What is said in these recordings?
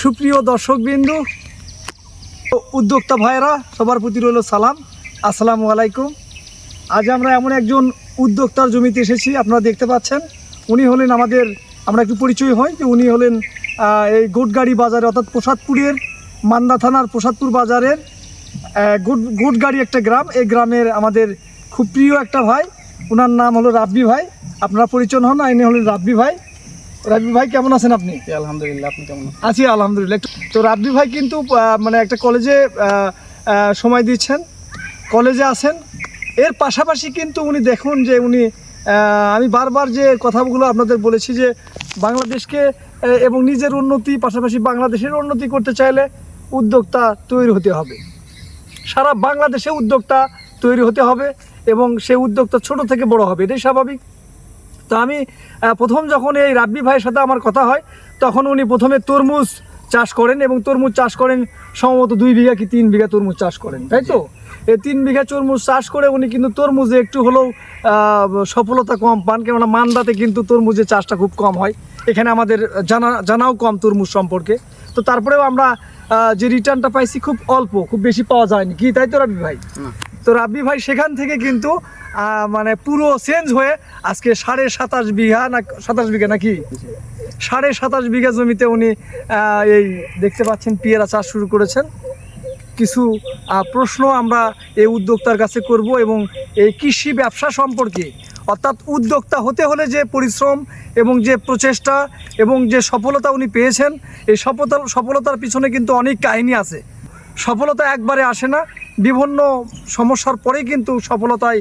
সুপ্রিয় দর্শকবিন্দু, উদ্যোক্তা ভাইরা সবার প্রতি রইল সালাম, আসসালামু আলাইকুম। আজ আমরা এমন একজন উদ্যোক্তার জমিতে এসেছি, আপনারা দেখতে পাচ্ছেন। উনি হলেন আমরা একটু পরিচয় হই যে উনি হলেন এই গোটগাড়ি বাজারে অর্থাৎ প্রসাদপুরের মান্দা থানার প্রসাদপুর বাজারের গোটগাড়ি একটা গ্রাম। এই গ্রামের আমাদের খুব প্রিয় একটা ভাই, ওনার নাম হলো রাব্বি ভাই। আপনারা পরিচয় হন, ইনি হলেন রাব্বি ভাই। রাব্বি ভাই কেমন আছেন আপনি? আলহামদুলিল্লাহ, আপনি কেমন আছেন? আছি আলহামদুলিল্লাহ। তো রাব্বি ভাই কিন্তু মানে একটা কলেজে সময় দিচ্ছেন, কলেজে আছেন। এর পাশাপাশি কিন্তু উনি দেখুন যে উনি আমি বারবার যে কথাগুলো আপনাদের বলেছি যে বাংলাদেশকে এবং নিজের উন্নতি পাশাপাশি বাংলাদেশের উন্নতি করতে চাইলে উদ্যোক্তা তৈরি হতে হবে, সারা বাংলাদেশে উদ্যোক্তা তৈরি হতে হবে এবং সেই উদ্যোক্তা ছোট থেকে বড় হবে, এটাই স্বাভাবিক। তো আমি প্রথম যখন এই রাব্বি ভাইয়ের সাথে আমার কথা হয় তখন উনি প্রথমে তরমুজ চাষ করেন এবং তরমুজ চাষ করেন সম্ভবত 2 বিঘা কি 3 বিঘা তরমুজ চাষ করেন, তাই তো? এই 3 বিঘা তরমুজ চাষ করে উনি কিন্তু তরমুজে একটু হলেও সফলতা কম পান, কেননা মান্দাতে কিন্তু তরমুজের চাষটা খুব কম হয়, এখানে আমাদের জানাও কম তরমুজ সম্পর্কে। তো তারপরেও আমরা যে রিটার্নটা পাইছি খুব অল্প, খুব বেশি পাওয়া যায়নি, কি তাই তো রাব্বি ভাই? তো রাব্বি ভাই সেখান থেকে কিন্তু মানে পুরো চেঞ্জ হয়ে আজকে 27.5 বিঘা না 27 বিঘা নাকি 27.5 বিঘা জমিতে উনি এই দেখতে পাচ্ছেন পেয়ারা চাষ শুরু করেছেন। কিছু প্রশ্ন আমরা এই উদ্যোক্তার কাছে করব এবং এই কৃষি ব্যবসা সম্পর্কে, অর্থাৎ উদ্যোক্তা হতে হলে যে পরিশ্রম এবং যে প্রচেষ্টা এবং যে সফলতা উনি পেয়েছেন, এই সফলতার পিছনে কিন্তু অনেক কাহিনী আছে। সফলতা একবারে আসে না, বিভিন্ন সমস্যার পরেই কিন্তু সফলতায়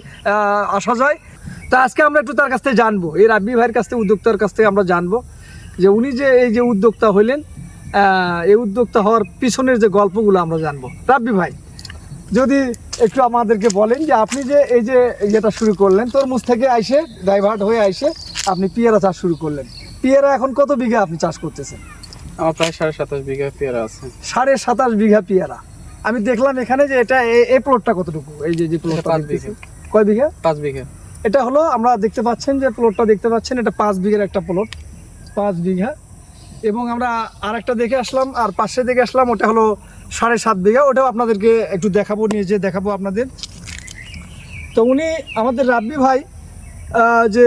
আসা যায়। তা আজকে আমরা একটু তার কাছ থেকে জানবো, এই রাব্বি ভাইয়ের কাছ থেকে, উদ্যোক্তার কাছ থেকে আমরা জানবো যে উনি যে এই যে উদ্যোক্তা হইলেন, এই উদ্যোক্তা হওয়ার পিছনের যে গল্পগুলো আমরা জানবো। রাব্বি ভাই যদি একটু আমাদেরকে বলেন যে আপনি যে এই যে ইয়েটা শুরু করলেন, তরমুজ থেকে আইসে ডাইভার্ট হয়ে আইসে আপনি পেয়ারা চাষ শুরু করলেন। পেয়ারা এখন কত বিঘা আপনি চাষ করতেছেন? আমার প্রায় 27.5 বিঘা পেয়ারা আছে। 27.5 বিঘা পেয়ারা। আমি দেখলাম এখানে যে এটা এই প্লটটা কতটুকু, এই যে প্লটটা 5 বিঘা। কয় বিঘা? 5 বিঘা। এটা হলো আমরা দেখতে পাচ্ছেন যে প্লটটা দেখতে পাচ্ছেন, এটা 5 বিঘার একটা প্লট, 5 বিঘা। এবং আমরা আরেকটা দেখে আসলাম, আর পাশে দেখে আসলাম, ওটা হলো 7.5 বিঘা। ওটাও আপনাদেরকে একটু দেখাবো, নিয়ে যে দেখাবো আপনাদের। তো উনি আমাদের রাব্বি ভাই যে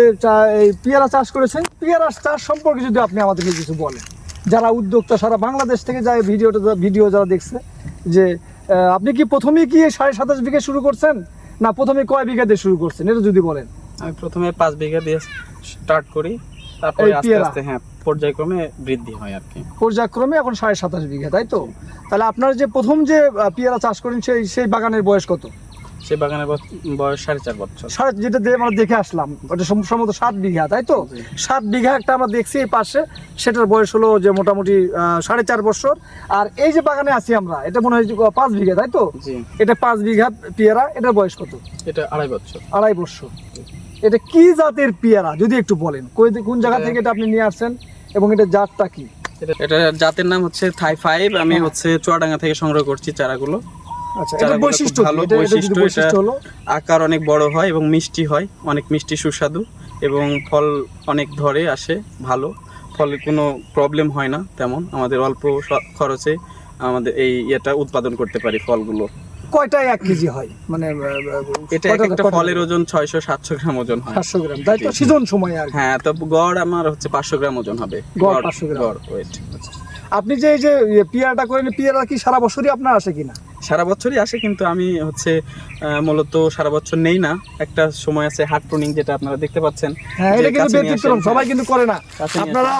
এই পেয়ারা চাষ করেছেন, পেয়ারা চাষ সম্পর্কে যদি আপনি আমাদেরকে কিছু বলেন, যারা উদ্যোক্তা সারা বাংলাদেশ থেকে যায় ভিডিও যারা দেখছে, যে আপনি কি প্রথমেই কি 27.5 বিঘা শুরু করছেন, না প্রথমে কয় বিঘা দিয়ে শুরু করছেন, এটা যদি বলেন। আমি প্রথমে 5 বিঘা দিয়ে স্টার্ট করি, তারপরে আস্তে আস্তে পর্যায়ক্রমে বৃদ্ধি হয় আর কি। পর্যায়ক্রমে এখন 27.5 বিঘা, তাই তো? তাহলে আপনার যে প্রথম যে পেয়ারা চাষ করেন সেই বাগানের বয়স কত? সেই বাগানের বয়স 4.5 বছর। যেটা আমরা দেখে আসলাম ওটা সম্ভবত 7 বিঘা, তাই তো? 7 বিঘা একটা আমরা দেখছি এই পাশে, সেটার বয়স হলো যে মোটামুটি 4.5 বছর। আর এই যে বাগানে আছি আমরা, এটা মনে হয় 5 বিঘা, তাই তো? এটা 5 বিঘা পেয়ারা, এটার বয়স কত? এটা 2.5 বছর। 2.5 বছর। এটা কি জাতের পেয়ারা যদি একটু বলেন, কোন জায়গা থেকে এটা আপনি নিয়ে আসছেন এবং এটা জাতটা কি? এটা জাতের নাম হচ্ছে থাই 5। আমি হচ্ছে চুয়াডাঙ্গা থেকে সংগ্রহ করছি চারাগুলো। আচ্ছা, এটা বৈশিষ্ট্য ভালো বৈশিষ্ট্য হলো আকার অনেক বড় হয় এবং মিষ্টি হয়, অনেক মিষ্টি সুস্বাদু, এবং ফল অনেক ধরে আসে ভালো, ফলে কোনো প্রবলেম হয় না তেমন। আমাদের অল্প খরচে আমাদের এই এটা উৎপাদন করতে পারি ফলগুলো। কয়টা 1 কেজি হয়? মানে এটা একটা ফলের ওজন 600-700 গ্রাম ওজন হয়। 700 গ্রাম, তাই তো? সিজন সময় আর হ্যাঁ, তো গড় আমার হচ্ছে 500 গ্রাম ওজন হবে। গড় 500 গ্রাম ওয়েট। আপনি যে এই যে পেয়ারাটা করেন, পেয়ারা কি সারা বছরই আপনার আসে কিনা? সারা বছরই আসে, কিন্তু আমি হচ্ছে মূলত সারা বছর নেই না। একটা সময় আছে হাট প্রুনিং, যেটা আপনারা দেখতে পাচ্ছেন। হ্যাঁ, এটা কিন্তু ব্যতিক্রম, সবাই কিন্তু করে না। আপনারা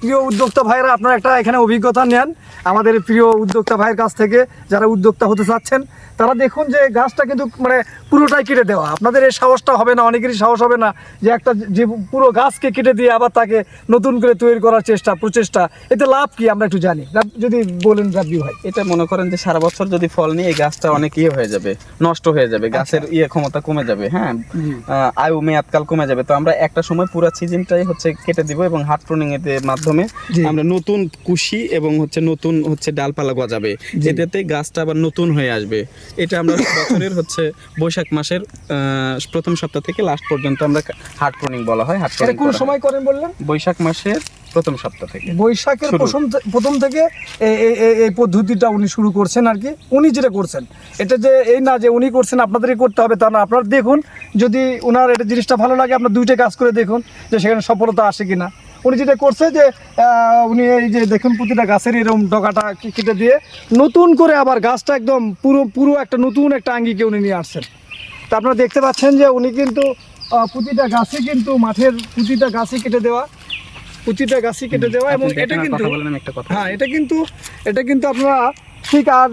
প্রিয় উদ্যোক্তা ভাইরা, আপনারা একটা এখানে অভিজ্ঞতা নেন আমাদের প্রিয় উদ্যোক্তা ভাইয়ের কাছ থেকে, যারা উদ্যোক্তা হতে চাচ্ছেন। তারা দেখুন যে গাছটা কিন্তু মানে পুরোটাই কেটে দেওয়া। আপনাদের এই সাহসটা হবে না, অনেকেরই সাহস হবে না যে একটা যে পুরো গাছকে কেটে দিয়ে আবার তাকে নতুন করে তৈরি করার প্রচেষ্টা। এতে লাভ কি আমরা একটু জানি, যদি বলেন রাব্বি ভাই। এটা মনে করেন যে সারা বছর যদি ফল নিয়ে এই গাছটা অনেক হয়ে যাবে, নষ্ট হয়ে যাবে, গাছের ক্ষমতা কমে যাবে, হ্যাঁ, আয়ু মেয়াদকাল কমে যাবে। তো আমরা একটা সময় পুরো সিজনটাই হচ্ছে কেটে দিব এবং হাট প্রুনিং এর মাধ্যমে আমরা নতুন কুশি এবং নতুন ডালপালা গজাবে, এতে গাছটা আবার নতুন হয়ে আসবে। এটা আমরা বছরের বৈশাখ মাসের প্রথম সপ্তাহ থেকে লাস্ট পর্যন্ত আমরা হাট প্রুনিং বলা হয়। হাট প্রুনিং কোন সময় করেন বললেন? বৈশাখ মাসের প্রথম সপ্তাহ থেকে বৈশাখের শুরু। প্রথম থেকে এই পদ্ধতিটা উনি শুরু করছেন আর কি। উনি যেটা করছেন এটা যে এই না যে উনি করছেন আপনাদেরই করতে হবে তা না। আপনারা দেখুন, যদি ওনার এটা জিনিসটা ভালো লাগে আপনার দুইটা কাজ করে দেখুন যে সেখানে সফলতা আসে কিনা। উনি যেটা করছে যে উনি এই যে দেখুন প্রতিটা গাছের এরকম ডগাটা কেটে দিয়ে নতুন করে আবার গাছটা একদম পুরো একটা নতুন একটা আঙ্গিকে উনি নিয়ে আসছেন। তা আপনারা দেখতে পাচ্ছেন যে উনি কিন্তু প্রতিটা গাছে কিন্তু মাঠের প্রতিটা গাছে কেটে দেওয়া, প্রতিটা গাছই কেটে দেওয়া। এবং আপনি এটা দেখেন আর কিন্তু কথা বলেন, আমি একটা কথা হ্যাঁ এটা কিন্তু আপনারা ঠিক আর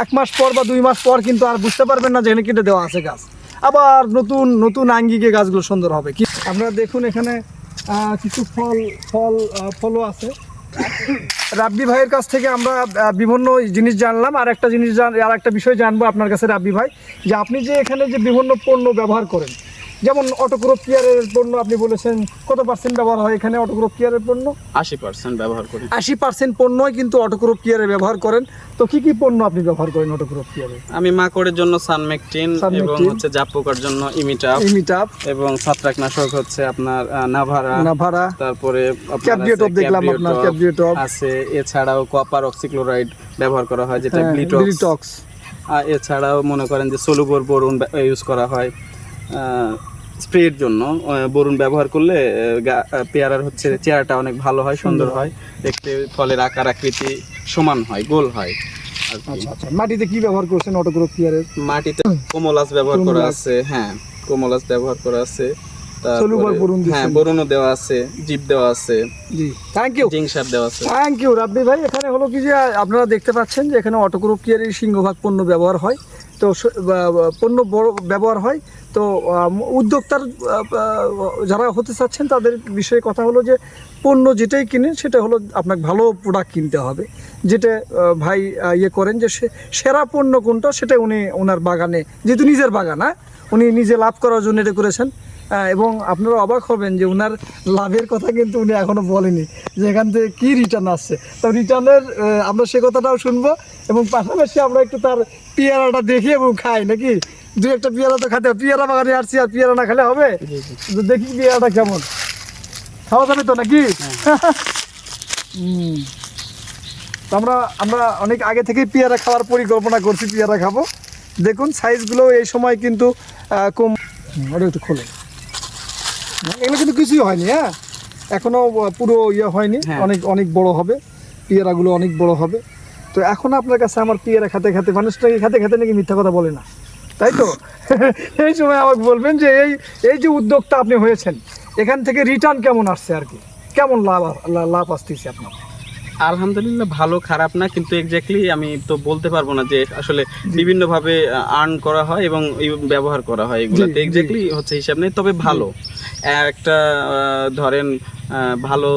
1 মাস পর বা 2 মাস পর কিন্তু আর বুঝতে পারবেন না যে এখানে কেটে দেওয়া আছে গাছ। আবার নতুন আঙ্গিকে গাছগুলো সুন্দর হবে। কি আপনারা দেখুন এখানে কিছু ফলও আছে। রাব্বি ভাইয়ের কাছ থেকে আমরা বিভিন্ন জিনিস জানলাম। আর একটা বিষয় জানবো আপনার কাছে রাব্বি ভাই, যে আপনি যে এখানে যে বিভিন্ন পণ্য ব্যবহার করেন, যেমন অটোক্রপ কেয়ারের পণ্য আপনি বলেছেন, কত % ব্যবহার হয় এখানে অটোক্রপ কেয়ারের পণ্য? 80% ব্যবহার করি। 80% পণ্যই কিন্তু অটোক্রপ কেয়ারে ব্যবহার করেন। তো কি পণ্য আপনি ব্যবহার করেন অটোক্রপ কেয়ারে? আমি মাকড়ের জন্য সানমেকটিন এবং হচ্ছে জাপ পোকার জন্য ইমিটাপ এবং ছত্রাকনাশক হচ্ছে আপনার নাভারা, তারপরে ক্যাপডিওটপ দেখলাম আপনার ক্যাপডিওটপ আছে। এছাড়াও কপার অক্সিক্লোরাইড ব্যবহার করা হয়, যেটা ব্লিটক্স। এছাড়াও মনে করেন যে সলুবর বোরন ইউজ করা হয় স্প্রের জন্য। বোরন ব্যবহার করলে পেয়ারার হচ্ছে চেহারাটা অনেক ভালো হয়, সুন্দর হয় দেখতে, ফলের আকার আকৃতি সমান হয়, গোল হয়। আচ্ছা, মাটিতে কি ব্যবহার করছেন অটোক্রপ কেয়ারের? মাটিতে কোমোলাস ব্যবহার করা আছে, হ্যাঁ কোমোলাস ব্যবহার করা আছে, হ্যাঁ বোরনও দেওয়া আছে, জিপ দেওয়া আছে। জি, থ্যাংক ইউ। জিঙ্ক সার দেওয়া আছে। থ্যাংক ইউ রাব্বি ভাই। এখানে হলো কি যে আপনারা দেখতে পাচ্ছেন যে এখানে অটোক্রপ কেয়ারের সিংহভাগ পণ্য ব্যবহার হয়। তো পণ্য বড় ব্যবহার হয়। তো উদ্যোক্তার যারা হতে চাচ্ছেন তাদের বিষয়ে কথা হলো যে পণ্য যেটাই কিনেন সেটা হলো আপনাকে ভালো প্রোডাক্ট কিনতে হবে। যেটা ভাই করেন যে সেরা পণ্য কোনটা সেটা উনি ওনার বাগানে, যেহেতু নিজের বাগান, উনি নিজে লাভ করার জন্য এটা করেছেন। এবং আপনারা অবাক হবেন যে ওনার লাভের কথা কিন্তু উনি এখনও বলেনি যে এখান থেকে কী রিটার্ন আসছে। তো রিটার্নের আমরা সে কথাটাও শুনবো এবং পাশাপাশি আমরা একটু তার পেয়ারাটা দেখি এবং খাই নাকি। 2-1টা পেয়ারা তো খেতে হবে। পেয়ারা বাগানে আসছি আর পেয়ারা না খেলে হবে? দেখি পেয়ারাটা কেমন, খাওয়া যাবে তো নাকি? আমরা অনেক আগে থেকেই পেয়ারা খাওয়ার পরিকল্পনা করছি, পেয়ারা খাবো। দেখুন সাইজগুলো এই সময় কিন্তু কম। ওটা একটু খোলে, এগুলো কিন্তু কিছুই হয়নি, এখনো পুরো হয়নি। অনেক বড় হবে পেয়ারাগুলো, অনেক বড় হবে। তো এখন আপনার কাছে আমার পেয়ারা খেতে মানুষটাকে খেতে নাকি মিথ্যা কথা বলে না, তাই তো? এই সময় আমাকে বলবেন যে এই যে উদ্যোক্তা আপনি হয়েছেন, এখান থেকে রিটার্ন কেমন আসছে আর কি, কেমন লাভ আসতেছে আপনার? আলহামদুলিল্লাহ ভালো, খারাপ না, কিন্তু এক্স্যাক্টলি আমি তো বলতে পারবো না যে আসলে বিভিন্নভাবে আর্ন করা হয় এবং ব্যবহার করা হয়, এগুলোতে এক্স্যাক্টলি হচ্ছে হিসাব নেই। তবে ভালো একটা ধরেন ভালো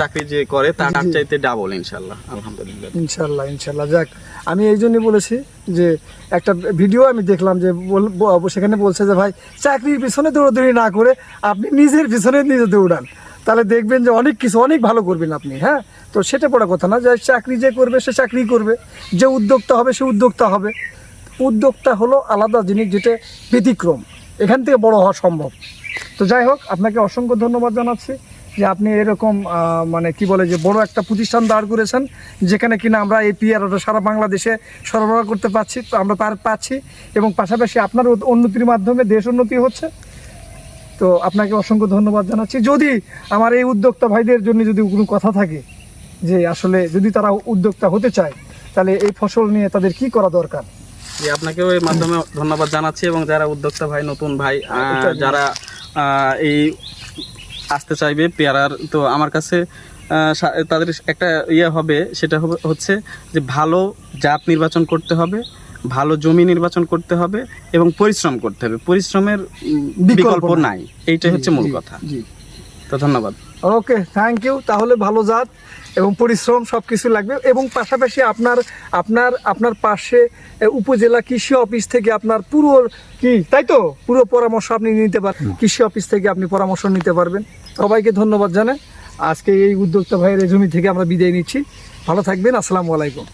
চাকরি যে করে তার চাইতে ডাবল ইনশাল্লাহ। আলহামদুলিল্লাহ ইনশাল্লাহ। যাক, আমি এই জন্যই বলেছি যে একটা ভিডিও আমি দেখলাম যে সেখানে বলছে যে ভাই চাকরির পিছনে দৌড়াদৌড়ি না করে আপনি নিজের পিছনে নিজে দৌড়ান, তাহলে দেখবেন যে অনেক ভালো করবেন আপনি। হ্যাঁ, তো সেটা বড় কথা না যে চাকরি যে করবে সে চাকরি করবে, যে উদ্যোক্তা হবে সে উদ্যোক্তা হবে। উদ্যোক্তা হলো আলাদা জিনিস, যেটা ব্যতিক্রম, এখান থেকে বড় হওয়া সম্ভব। তো যাই হোক, আপনাকে অসংখ্য ধন্যবাদ জানাচ্ছি যে আপনি এরকম মানে কি বলে যে বড় একটা প্রতিষ্ঠান দাঁড় করেছেন, যেখানে কিনা আমরা এই পেয়ারাটা সারা বাংলাদেশে সরবরাহ করতে পারছি। তো আমরা পাচ্ছি এবং পাশাপাশি আপনার উন্নতির মাধ্যমে দেশ উন্নতি হচ্ছে। তো আপনাকে অসংখ্য ধন্যবাদ জানাচ্ছি। যদি আমার এই উদ্যোক্তা ভাইদের জন্য যদি কোনো কথা থাকে যে আসলে যদি তারা উদ্যোক্তা হতে চায় তাহলে এই ফসল নিয়ে তাদের কি করা দরকার? আপনাকেও এই মাধ্যমে ধন্যবাদ জানাচ্ছি এবং যারা উদ্যোক্তা ভাই, নতুন ভাই যারা এই আসতে চাইবে পেয়ারার, তো আমার কাছে তাদের একটা হবে, সেটা হচ্ছে যে ভালো জাত নির্বাচন করতে হবে, ভালো জমি নির্বাচন করতে হবে এবং পরিশ্রম করতে হবে। পরিশ্রমের বিকল্প নাই, এইটাই হচ্ছে মূল কথা। তো ধন্যবাদ। ওকে, থ্যাংক ইউ। তাহলে ভালো জাত এবং পরিশ্রম সব কিছু লাগবে এবং পাশাপাশি আপনার পাশে উপজেলা কৃষি অফিস থেকে আপনার পুরো পরামর্শ আপনি নিতে পারবেন। কৃষি অফিস থেকে আপনি পরামর্শ নিতে পারবেন। সবাইকে ধন্যবাদ জানাই। আজকে এই উদ্যোক্তা ভাইয়ের জমি থেকে আমরা বিদায় নিচ্ছি। ভালো থাকবেন। আসসালামু আলাইকুম।